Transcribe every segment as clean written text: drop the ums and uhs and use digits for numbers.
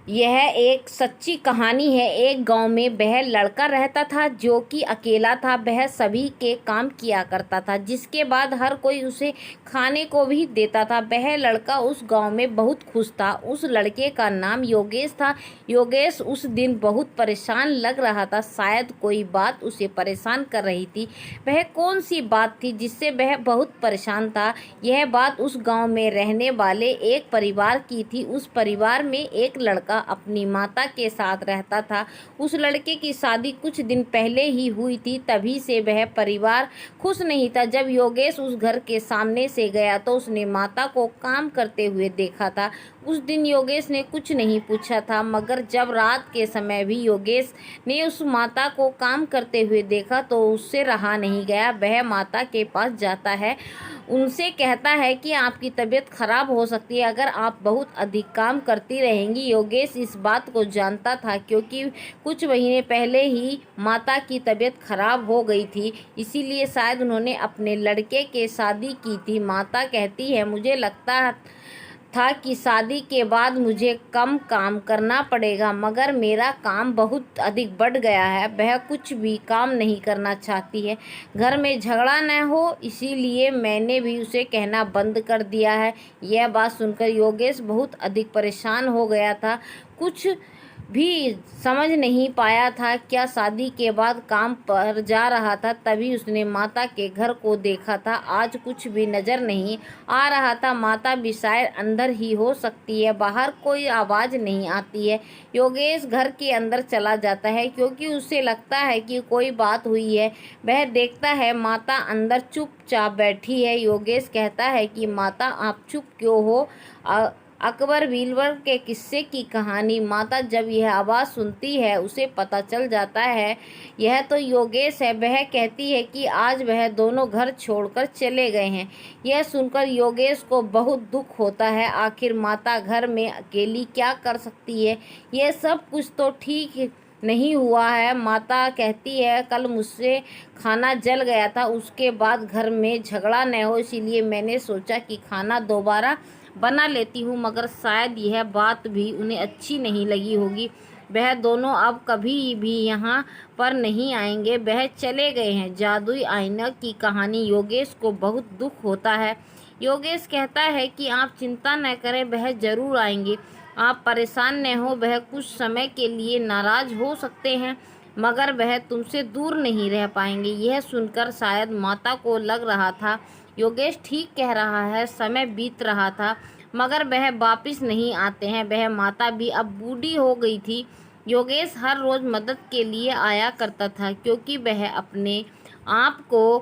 यह एक सच्ची कहानी है। एक गांव में वह लड़का रहता था जो कि अकेला था। वह सभी के काम किया करता था, जिसके बाद हर कोई उसे खाने को भी देता था। वह लड़का उस गांव में बहुत खुश था। उस लड़के का नाम योगेश था। योगेश उस दिन बहुत परेशान लग रहा था। शायद कोई बात उसे परेशान कर रही थी। वह कौन सी बात थी जिससे वह बहुत परेशान था? यह बात उस गांव में रहने वाले एक परिवार की थी। उस परिवार में एक लड़का अपनी माता के साथ रहता था। उस लड़के की शादी कुछ दिन पहले ही हुई थी, तभी से वह परिवार खुश नहीं था। जब योगेश उस घर के सामने से गया तो उसने माता को काम करते हुए देखा था। उस दिन योगेश ने कुछ नहीं पूछा था, मगर जब रात के समय भी योगेश ने उस माता को काम करते हुए देखा तो उससे रहा नहीं गया। वह माता के पास जाता है, उनसे कहता है कि आपकी तबीयत खराब हो सकती है अगर आप बहुत अधिक काम करती रहेंगी। योगेश इस बात को जानता था क्योंकि कुछ महीने पहले ही माता की तबीयत खराब हो गई थी, इसीलिए शायद उन्होंने अपने लड़के के शादी की थी। माता कहती है, मुझे लगता था कि शादी के बाद मुझे कम काम करना पड़ेगा, मगर मेरा काम बहुत अधिक बढ़ गया है। वह कुछ भी काम नहीं करना चाहती है। घर में झगड़ा न हो इसीलिए मैंने भी उसे कहना बंद कर दिया है। यह बात सुनकर योगेश बहुत अधिक परेशान हो गया था। कुछ भी समझ नहीं पाया था। क्या शादी के बाद काम पर जा रहा था, तभी उसने माता के घर को देखा था। आज कुछ भी नजर नहीं आ रहा था। माता भी शायद अंदर ही हो सकती है, बाहर कोई आवाज़ नहीं आती है। योगेश घर के अंदर चला जाता है क्योंकि उसे लगता है कि कोई बात हुई है। वह देखता है माता अंदर चुपचाप बैठी है। योगेश कहता है कि माता, आप चुप क्यों हो? अकबर बीरबल के किस्से की कहानी। माता जब यह आवाज़ सुनती है उसे पता चल जाता है यह तो योगेश है। वह कहती है कि आज वह दोनों घर छोड़कर चले गए हैं। यह सुनकर योगेश को बहुत दुख होता है। आखिर माता घर में अकेली क्या कर सकती है? यह सब कुछ तो ठीक नहीं हुआ है। माता कहती है, कल मुझसे खाना जल गया था, उसके बाद घर में झगड़ा न हो इसीलिए मैंने सोचा कि खाना दोबारा बना लेती हूँ, मगर शायद यह बात भी उन्हें अच्छी नहीं लगी होगी। वह दोनों अब कभी भी यहाँ पर नहीं आएंगे। वह चले गए हैं। जादुई आईना की कहानी। योगेश को बहुत दुख होता है। योगेश कहता है कि आप चिंता न करें, वह जरूर आएंगे। आप परेशान न हो। वह कुछ समय के लिए नाराज हो सकते हैं, मगर वह तुमसे दूर नहीं रह पाएंगे। यह सुनकर शायद माता को लग रहा था योगेश ठीक कह रहा है। समय बीत रहा था मगर वह वापिस नहीं आते हैं। वह माता भी अब बूढ़ी हो गई थी। योगेश हर रोज़ मदद के लिए आया करता था क्योंकि वह अपने आप को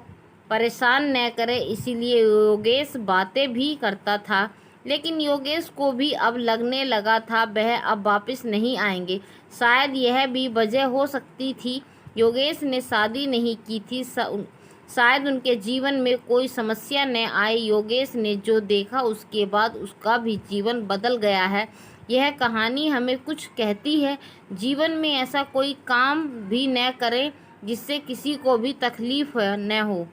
परेशान न करे, इसीलिए योगेश बातें भी करता था। लेकिन योगेश को भी अब लगने लगा था वह अब वापस नहीं आएंगे। शायद यह भी वजह हो सकती थी योगेश ने शादी नहीं की थी। शायद उनके जीवन में कोई समस्या न आए। योगेश ने जो देखा उसके बाद उसका भी जीवन बदल गया है। यह कहानी हमें कुछ कहती है, जीवन में ऐसा कोई काम भी न करें जिससे किसी को भी तकलीफ न हो।